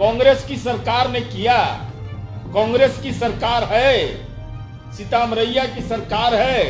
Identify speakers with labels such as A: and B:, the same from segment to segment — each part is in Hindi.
A: कांग्रेस की सरकार ने किया। कांग्रेस की सरकार है, सीतामढ़ैया की सरकार है।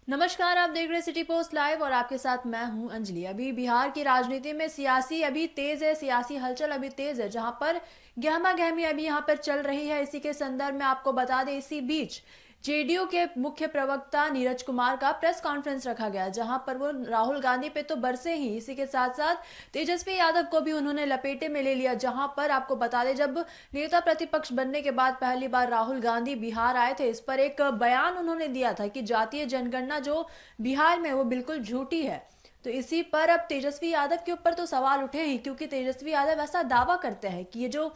B: नमस्कार, आप देख रहे हैं सिटी पोस्ट लाइव और आपके साथ मैं हूं अंजलि। अभी बिहार की राजनीति में सियासी हलचल अभी तेज है, जहां पर गहमा गहमी अभी यहां पर चल रही है। इसी के संदर्भ में आपको बता दें, इसी बीच जेडीयू के मुख्य प्रवक्ता नीरज कुमार का प्रेस कॉन्फ्रेंस रखा गया, जहां पर वो राहुल गांधी पे तो बरसे ही, इसी के साथ साथ तेजस्वी यादव को भी उन्होंने लपेटे में ले लिया। जहां पर आपको बता दें, जब नेता प्रतिपक्ष बनने के बाद पहली बार राहुल गांधी बिहार आए थे, इस पर एक बयान उन्होंने दिया था कि जातीय जनगणना जो बिहार में वो बिल्कुल झूठी है। तो इसी पर अब तेजस्वी यादव के ऊपर तो सवाल उठे ही, क्योंकि तेजस्वी यादव ऐसा दावा करते हैं कि ये जो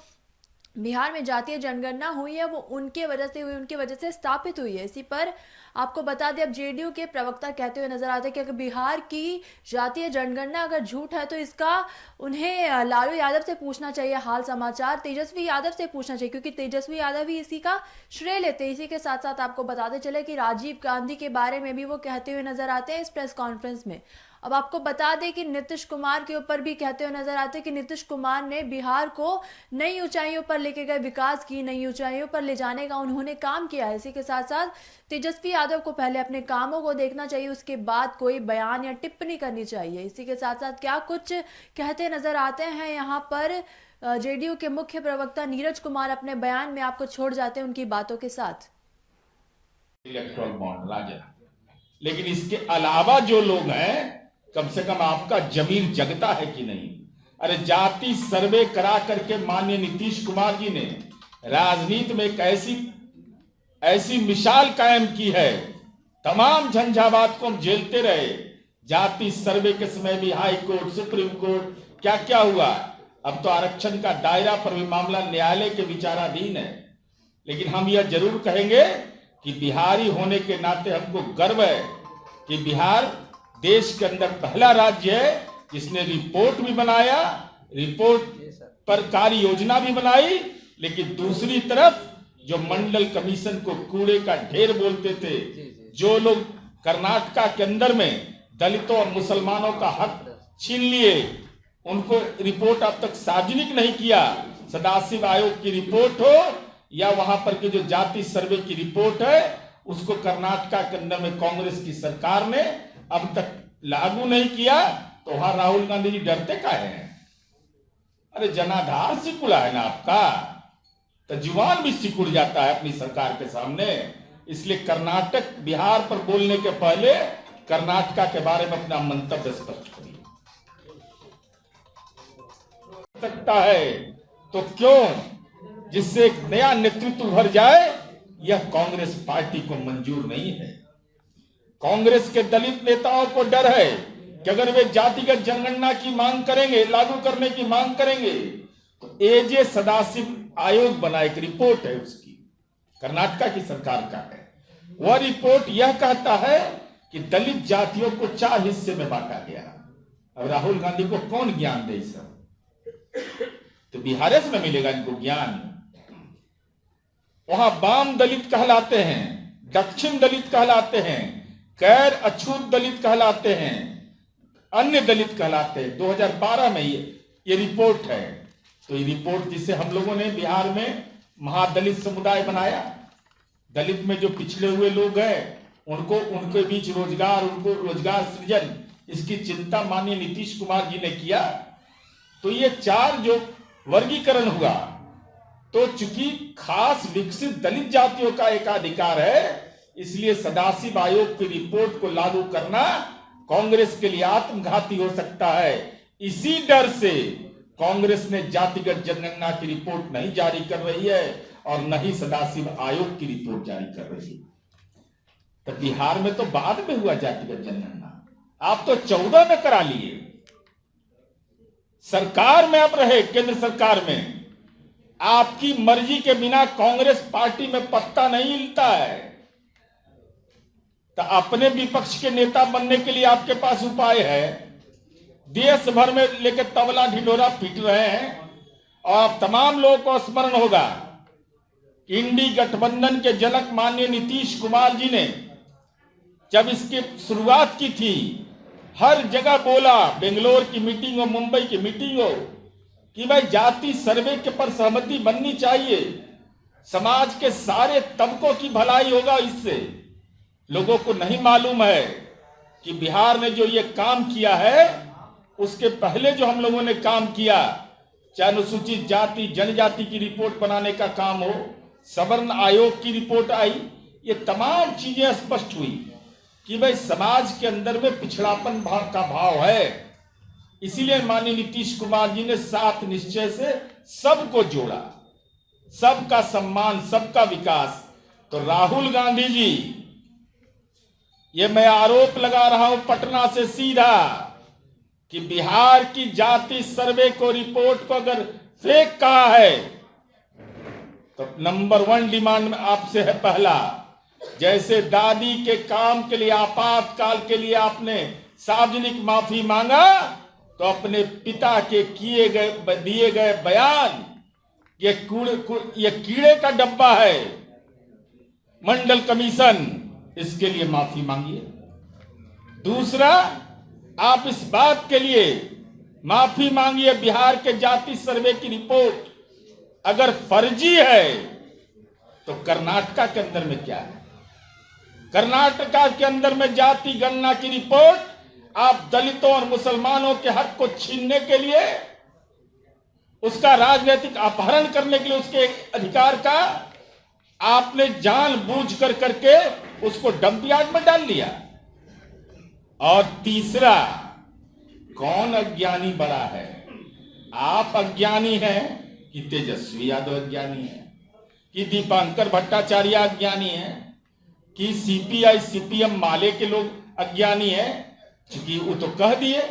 B: बिहार में जातीय जनगणना हुई है वो उनके वजह से हुई, उनकी वजह से स्थापित हुई है। इसी पर आपको बता दें, अब जेडीयू के प्रवक्ता कहते हुए नजर आते हैं कि अगर बिहार की जातीय जनगणना अगर झूठ है तो इसका उन्हें लालू यादव से पूछना चाहिए, हाल समाचार तेजस्वी यादव से पूछना चाहिए, क्योंकि तेजस्वी यादव ही इसी का श्रेय लेते हैं। इसी के साथ साथ आपको बताते चले कि राजीव गांधी के बारे में भी वो कहते हुए नजर आते हैं इस प्रेस कॉन्फ्रेंस में। अब आपको बता दें कि नीतीश कुमार के ऊपर भी कहते हुए नजर आते हैं कि नीतीश कुमार ने बिहार को नई ऊंचाइयों पर लेके गए, विकास की नई ऊंचाइयों पर ले जाने का उन्होंने काम किया है। इसी के साथ साथ तेजस्वी यादव को पहले अपने कामों को देखना चाहिए, उसके बाद कोई बयान या टिप्पणी करनी चाहिए। इसी के साथ साथ क्या कुछ कहते नजर आते हैं यहाँ पर जेडीयू के मुख्य प्रवक्ता नीरज कुमार अपने बयान में, आपको छोड़ जाते हैं उनकी बातों के साथ।
A: इलेक्ट्रॉल बॉन्ड राजा, लेकिन इसके अलावा जो लोग हैं, कम से कम आपका जमीर जगता है कि नहीं? अरे जाति सर्वे करा करके माननीय नीतीश कुमार जी ने राजनीति में एक ऐसी मिसाल कायम की है। तमाम झंझावात को हम झेलते रहे। जाति सर्वे के समय भी हाई कोर्ट, सुप्रीम कोर्ट, क्या क्या हुआ। अब तो आरक्षण का दायरा पर भी मामला न्यायालय के विचाराधीन है। लेकिन हम यह जरूर कहेंगे कि बिहारी होने के नाते हमको गर्व है कि बिहार देश के अंदर पहला राज्य है जिसने रिपोर्ट भी बनाया, रिपोर्ट पर कार्य योजना भी बनाई। लेकिन दूसरी तरफ जो मंडल कमीशन को कूड़े का ढेर बोलते थे, जो लोग कर्नाटक के अंदर में दलितों और मुसलमानों का हक छीन लिए, उनको रिपोर्ट अब तक सार्वजनिक नहीं किया। सदाशिव आयोग की रिपोर्ट हो या वहां पर के जो जाति सर्वे की रिपोर्ट है, उसको कर्नाटक के अंदर में कांग्रेस की सरकार ने अब तक लागू नहीं किया। तो वहां राहुल गांधी जी डरते का है? अरे जनाधार सिकुड़ा है ना आपका, तो जुबान भी सिकुड़ जाता है अपनी सरकार के सामने। इसलिए कर्नाटक बिहार पर बोलने के पहले कर्नाटक के बारे में अपना मंतव्य स्पष्ट करिए। सकता है तो क्यों, जिससे एक नया नेतृत्व उभर जाए, यह कांग्रेस पार्टी को मंजूर नहीं है। कांग्रेस के दलित नेताओं को डर है कि अगर वे जातिगत जनगणना की मांग करेंगे, लागू करने की मांग करेंगे, तो एजे सदाशिव आयोग बना, एक रिपोर्ट है उसकी, कर्नाटक की सरकार का है। वह रिपोर्ट यह कहता है कि दलित जातियों को 4 हिस्से में बांटा गया। अब राहुल गांधी को कौन ज्ञान दे सब? तो बिहार में मिलेगा इनको ज्ञान। वहां वाम दलित कहलाते हैं, दक्षिण दलित कहलाते हैं, गैर अछूत दलित कहलाते हैं, अन्य दलित कहलाते हैं। 2012 में ये रिपोर्ट है। तो ये रिपोर्ट जिसे हम लोगों ने बिहार में महादलित समुदाय बनाया, दलित में जो पिछड़े हुए लोग हैं उनको, उनके बीच रोजगार, उनको रोजगार सृजन, इसकी चिंता माननीय नीतीश कुमार जी ने किया। तो ये 4 जो वर्गीकरण हुआ, तो चूंकि खास विकसित दलित जातियों का एकाधिकार है, इसलिए सदाशिव आयोग की रिपोर्ट को लागू करना कांग्रेस के लिए आत्मघाती हो सकता है। इसी डर से कांग्रेस ने जातिगत जनगणना की रिपोर्ट नहीं जारी कर रही है और न ही सदाशिव आयोग की रिपोर्ट जारी कर रही है। तो बिहार में तो बाद में हुआ जातिगत जनगणना, आप तो 14 में करा लिए। सरकार में आप रहे, केंद्र सरकार में, आपकी मर्जी के बिना कांग्रेस पार्टी में पत्ता नहीं हिलता है। तो अपने विपक्ष के नेता बनने के लिए आपके पास उपाय है। देश भर में लेकर तबला ढिंढोरा पीट रहे हैं और तमाम लोगों को स्मरण होगा कि इंडी गठबंधन के जनक माननीय नीतीश कुमार जी ने जब इसकी शुरुआत की थी हर जगह बोला, बेंगलोर की मीटिंग हो, मुंबई की मीटिंग हो, कि भाई जाति सर्वे के पर सहमति बननी चाहिए, समाज के सारे तबकों की भलाई होगा इससे। लोगों को नहीं मालूम है कि बिहार ने जो ये काम किया है, उसके पहले जो हम लोगों ने काम किया, चाहे अनुसूचित जाति जनजाति की रिपोर्ट बनाने का काम हो, सवर्ण आयोग की रिपोर्ट आई, ये तमाम चीजें स्पष्ट हुई कि भाई समाज के अंदर में पिछड़ापन का भाव है। इसीलिए माननीय नीतीश कुमार जी ने 7 निश्चय से सबको जोड़ा, सबका सम्मान, सबका विकास। तो राहुल गांधी जी, ये मैं आरोप लगा रहा हूं पटना से सीधा कि बिहार की जाति सर्वे को, रिपोर्ट को अगर फेक कहा है तो नंबर 1 डिमांड में आपसे है पहला, जैसे दादी के काम के लिए, आपातकाल के लिए आपने सार्वजनिक माफी मांगा, तो अपने पिता के दिए गए बयान, ये कीड़े का डब्बा है, मंडल कमीशन, इसके लिए माफी मांगिए। दूसरा, आप इस बात के लिए माफी मांगिए, बिहार के जाति सर्वे की रिपोर्ट अगर फर्जी है तो कर्नाटका के अंदर में क्या है? कर्नाटका के अंदर में जाति गणना की रिपोर्ट आप दलितों और मुसलमानों के हक को छीनने के लिए, उसका राजनीतिक अपहरण करने के लिए, उसके अधिकार का आपने जानबूझ कर करके उसको डंप यार्ड में डाल दिया। और तीसरा, कौन अज्ञानी बड़ा है? आप अज्ञानी हैं कि तेजस्वी यादव अज्ञानी है, कि दीपांकर भट्टाचार्य अज्ञानी है, कि सीपीआई सीपीएम माले के लोग अज्ञानी हैं? क्योंकि वो तो कह दिए,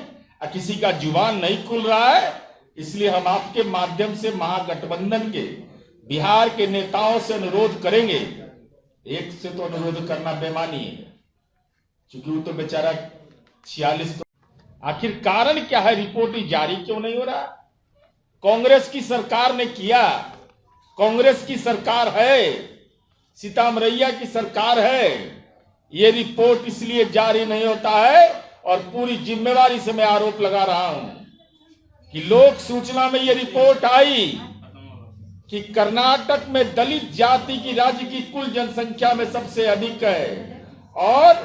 A: किसी का जुबान नहीं खुल रहा है। इसलिए हम आपके माध्यम से महागठबंधन के बिहार के नेताओं से अनुरोध करेंगे, एक से तो अनुरोध करना बेमानी है, क्योंकि वो तो बेचारा 46, तो आखिर कारण क्या है? रिपोर्ट जारी क्यों नहीं हो रहा? कांग्रेस की सरकार ने किया, कांग्रेस की सरकार है, सीतामरैया की सरकार है, ये रिपोर्ट इसलिए जारी नहीं होता है। और पूरी जिम्मेवारी से मैं आरोप लगा रहा हूं कि लोक सूचना में यह रिपोर्ट आई कि कर्नाटक में दलित जाति की राज्य की कुल जनसंख्या में सबसे अधिक है और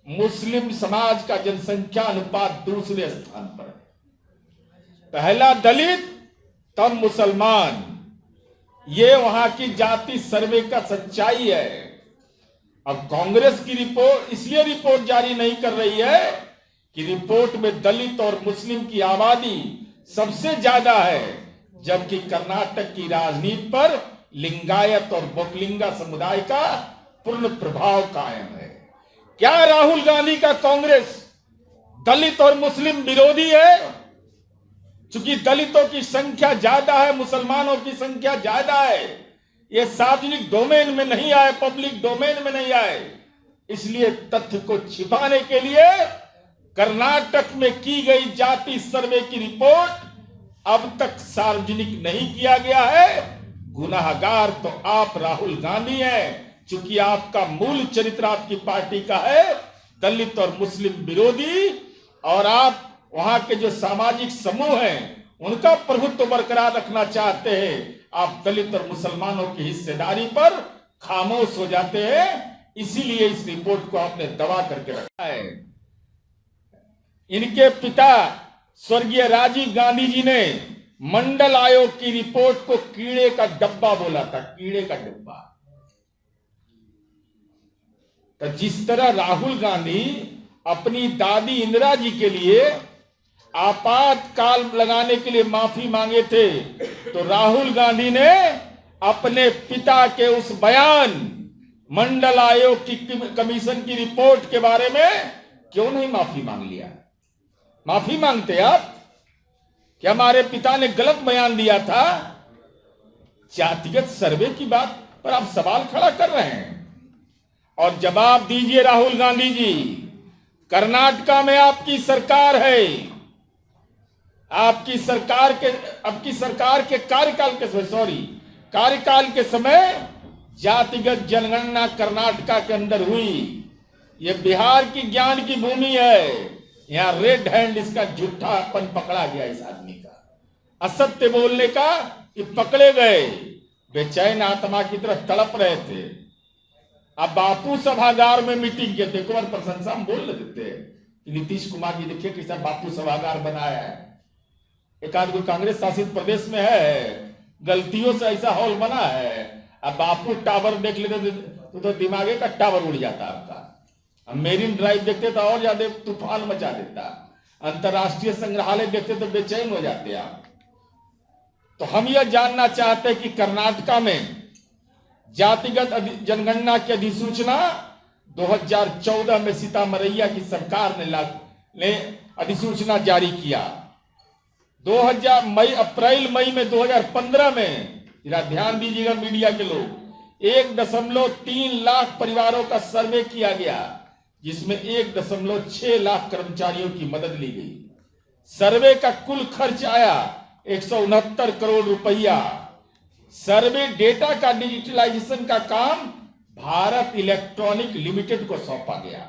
A: मुस्लिम समाज का जनसंख्या अनुपात दूसरे स्थान पर है। पहला दलित, तब मुसलमान। ये वहां की जाति सर्वे का सच्चाई है। अब कांग्रेस की रिपोर्ट इसलिए रिपोर्ट जारी नहीं कर रही है कि रिपोर्ट में दलित और मुस्लिम की आबादी सबसे ज्यादा है, जबकि कर्नाटक की राजनीति पर लिंगायत और बोकलिंगा समुदाय का पूर्ण प्रभाव कायम है। क्या राहुल गांधी का कांग्रेस दलित और मुस्लिम विरोधी है? चूंकि दलितों की संख्या ज्यादा है, मुसलमानों की संख्या ज्यादा है, ये सार्वजनिक डोमेन में नहीं आए, पब्लिक डोमेन में नहीं आए, इसलिए तथ्य को छिपाने के लिए कर्नाटक में की गई जाति सर्वे की रिपोर्ट अब तक सार्वजनिक नहीं किया गया है। गुनाहगार तो आप राहुल गांधी हैं, चूंकि आपका मूल चरित्र आपकी पार्टी का है दलित और मुस्लिम विरोधी, और आप वहां के जो सामाजिक समूह हैं उनका प्रभुत्व बरकरार रखना चाहते हैं। आप दलित और मुसलमानों की हिस्सेदारी पर खामोश हो जाते हैं, इसीलिए इस रिपोर्ट को आपने दबा करके रखा है। इनके पिता स्वर्गीय राजीव गांधी जी ने मंडल आयोग की रिपोर्ट को कीड़े का डब्बा बोला था, कीड़े का डब्बा। तो जिस तरह राहुल गांधी अपनी दादी इंदिरा जी के लिए आपातकाल लगाने के लिए माफी मांगे थे, तो राहुल गांधी ने अपने पिता के उस बयान, मंडल आयोग की कमीशन की रिपोर्ट के बारे में क्यों नहीं माफी मांग लिया? माफी मांगते आप कि हमारे पिता ने गलत बयान दिया था। जातिगत सर्वे की बात पर आप सवाल खड़ा कर रहे हैं, और जवाब दीजिए राहुल गांधी जी। कर्नाटका में आपकी सरकार है, आपकी सरकार के अब की सरकार के कार्यकाल के समय जातिगत जनगणना कर्नाटका के अंदर हुई। यह बिहार की ज्ञान की भूमि है, यहाँ रेड हैंड इसका झूठापन पकड़ा गया इस आदमी का, असत्य बोलने का ये पकड़े गए, बेचैन आत्मा की तरह तड़प रहे थे। अब बापू सभागार में मीटिंग के थे, एक बार प्रशंसा हम बोल देते कि नीतीश कुमार जी देखिए कैसा बापू सभागार बनाया है। एक आध कोई कांग्रेस शासित प्रदेश में है, गलतियों से ऐसा हॉल बना है। अब बापू टावर देख लेते तो दिमागे का टावर उड़ जाता आपका। अब मेरीन ड्राइव देखते तो और ज्यादा तूफान मचा देता। अंतरराष्ट्रीय संग्रहालय देखते तो बेचैन हो जाते आप। तो हम यह जानना चाहते हैं कि कर्नाटका में जातिगत जनगणना की अधिसूचना 2014 में सीतामरैया की सरकार ने अधिसूचना जारी किया। अप्रैल मई में 2015 में, जरा ध्यान दीजिएगा मीडिया के लोग, 1.3 लाख परिवारों का सर्वे किया गया, जिसमें 1.6 लाख कर्मचारियों की मदद ली गई। सर्वे का कुल खर्च आया 169 करोड़ रुपया। सर्वे डेटा का डिजिटलाइजेशन का काम भारत इलेक्ट्रॉनिक लिमिटेड को सौंपा गया।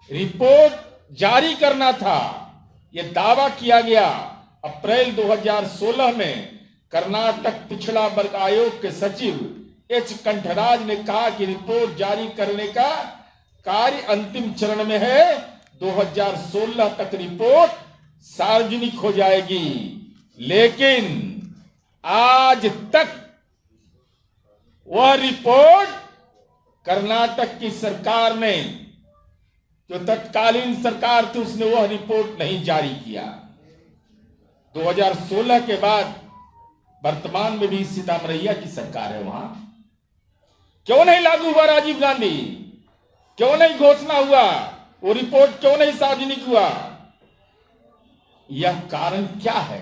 A: रिपोर्ट जारी करना था, यह दावा किया गया। अप्रैल 2016 में कर्नाटक पिछड़ा वर्ग आयोग के सचिव एच कंठराज ने कहा कि रिपोर्ट जारी करने का कार्य अंतिम चरण में है, 2016 तक रिपोर्ट सार्वजनिक हो जाएगी। लेकिन आज तक वह रिपोर्ट कर्नाटक की सरकार ने, जो तत्कालीन सरकार थी, उसने वह रिपोर्ट नहीं जारी किया। 2016 के बाद वर्तमान में भी सीतामरैया की सरकार है, वहां क्यों नहीं लागू हुआ राजीव गांधी? क्यों नहीं घोषणा हुआ? वो रिपोर्ट क्यों नहीं सार्वजनिक हुआ? यह कारण क्या है?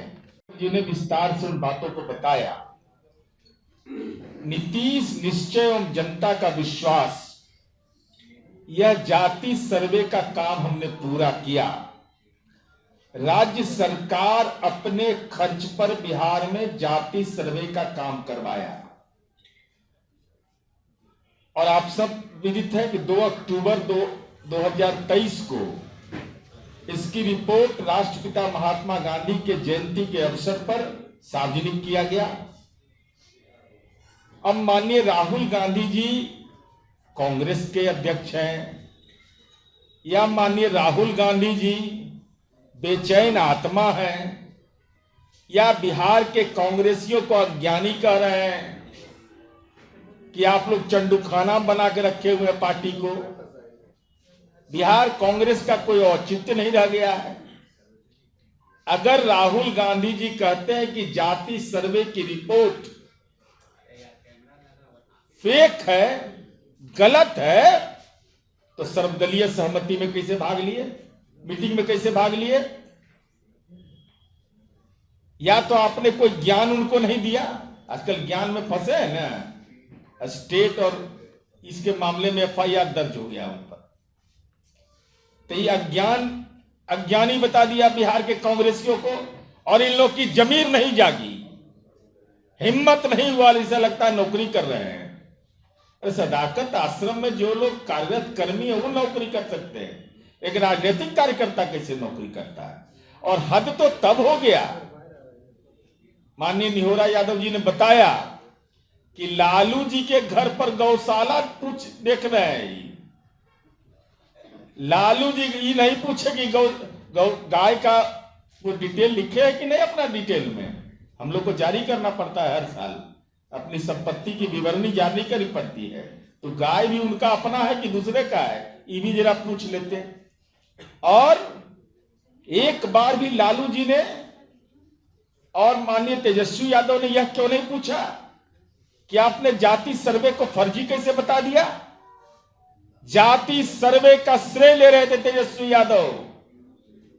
A: जिन्हें विस्तार से उन बातों को बताया। नीतीश निश्चय एवं जनता का विश्वास, यह जाति सर्वे का काम हमने पूरा किया। राज्य सरकार अपने खर्च पर बिहार में जाति सर्वे का काम करवाया। और आप सब विदित है कि 2 अक्टूबर 2023 को इसकी रिपोर्ट राष्ट्रपिता महात्मा गांधी के जयंती के अवसर पर सार्वजनिक किया गया। अब माननीय राहुल गांधी जी कांग्रेस के अध्यक्ष हैं, या माननीय राहुल गांधी जी बेचैन आत्मा हैं, या बिहार के कांग्रेसियों को अज्ञानी कह रहे हैं कि आप लोग चंडूखाना बना के रखे हुए पार्टी को। बिहार कांग्रेस का कोई औचित्य नहीं रह गया है। अगर राहुल गांधी जी कहते हैं कि जाति सर्वे की रिपोर्ट फेक है, गलत है, तो सर्वदलीय सहमति में कैसे भाग लिए? मीटिंग में कैसे भाग लिए? या तो आपने कोई ज्ञान उनको नहीं दिया। आजकल ज्ञान में फंसे हैं ना, स्टेट और इसके मामले में FIR दर्ज हो गया उन पर। तो ये अज्ञानी बता दिया बिहार के कांग्रेसियों को, और इन लोग की जमीर नहीं जागी, हिम्मत नहीं हुआ। ऐसा लगता है नौकरी कर रहे हैं। सदाकत आश्रम में जो लोग कार्यरत कर्मी है वो नौकरी कर सकते हैं, एक राजनीतिक कार्यकर्ता कैसे नौकरी करता है? और हद तो तब हो गया, माननीय निहोरा यादव जी ने बताया कि लालू जी के घर पर गौशाला कुछ देख रहे हैं। लालू जी ये नहीं पूछे कि गाय का वो डिटेल लिखे है कि नहीं अपना डिटेल में। हम लोग को जारी करना पड़ता है हर साल, अपनी संपत्ति की विवरणी जारी करनी पड़ती है। तो गाय भी उनका अपना है कि दूसरे का है, ये भी जरा पूछ लेते। और एक बार भी लालू जी ने और माननीय तेजस्वी यादव ने यह क्यों नहीं पूछा कि आपने जाति सर्वे को फर्जी कैसे बता दिया? जाति सर्वे का श्रेय ले रहे थे तेजस्वी यादव,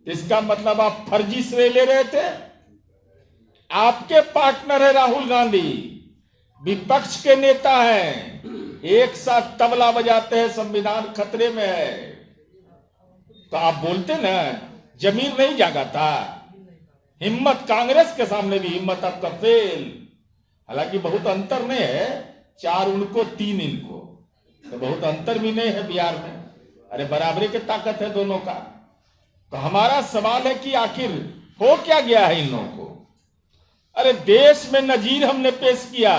A: इसका मतलब आप फर्जी श्रेय ले रहे थे। आपके पार्टनर है राहुल गांधी, विपक्ष के नेता हैं, एक साथ तबला बजाते हैं, संविधान खतरे में है। तो आप बोलते ना, जमीर नहीं जागा था। हिम्मत कांग्रेस के सामने भी हिम्मत आपका फेल। हालांकि बहुत अंतर नहीं है, 4 उनको 3 इनको, तो बहुत अंतर भी नहीं है बिहार में। अरे बराबरी की ताकत है दोनों का। तो हमारा सवाल है कि आखिर हो क्या गया है इन लोगों को। अरे देश में नजीर हमने पेश किया,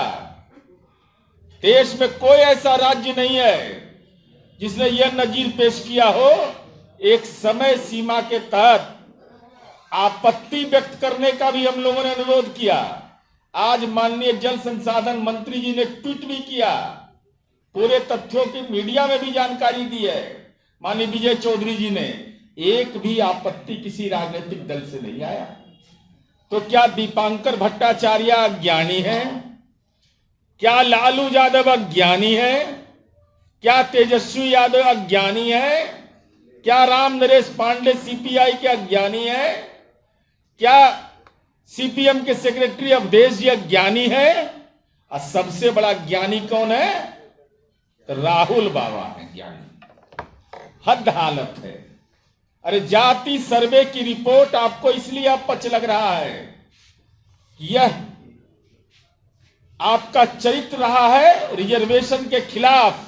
A: देश में कोई ऐसा राज्य नहीं है जिसने यह नजीर पेश किया हो। एक समय सीमा के तहत आपत्ति व्यक्त करने का भी हम लोगों ने अनुरोध किया। आज माननीय जल संसाधन मंत्री जी ने ट्वीट भी किया, पूरे तथ्यों की मीडिया में भी जानकारी दी है। माननीय विजय चौधरी जी ने, एक भी आपत्ति किसी राजनीतिक दल से नहीं आया। तो क्या दीपांकर भट्टाचार्य अज्ञानी है? क्या लालू यादव अज्ञानी है? क्या तेजस्वी यादव अज्ञानी है? क्या राम नरेश पांडे सीपीआई के अज्ञानी है? क्या सीपीएम के सेक्रेटरी अवधेश जी अज्ञानी है? और सबसे बड़ा ज्ञानी कौन है? तो राहुल बाबा है ज्ञानी। हद हालत है। अरे जाति सर्वे की रिपोर्ट आपको इसलिए अपच लग रहा है, यह आपका चरित्र रहा है रिजर्वेशन के खिलाफ।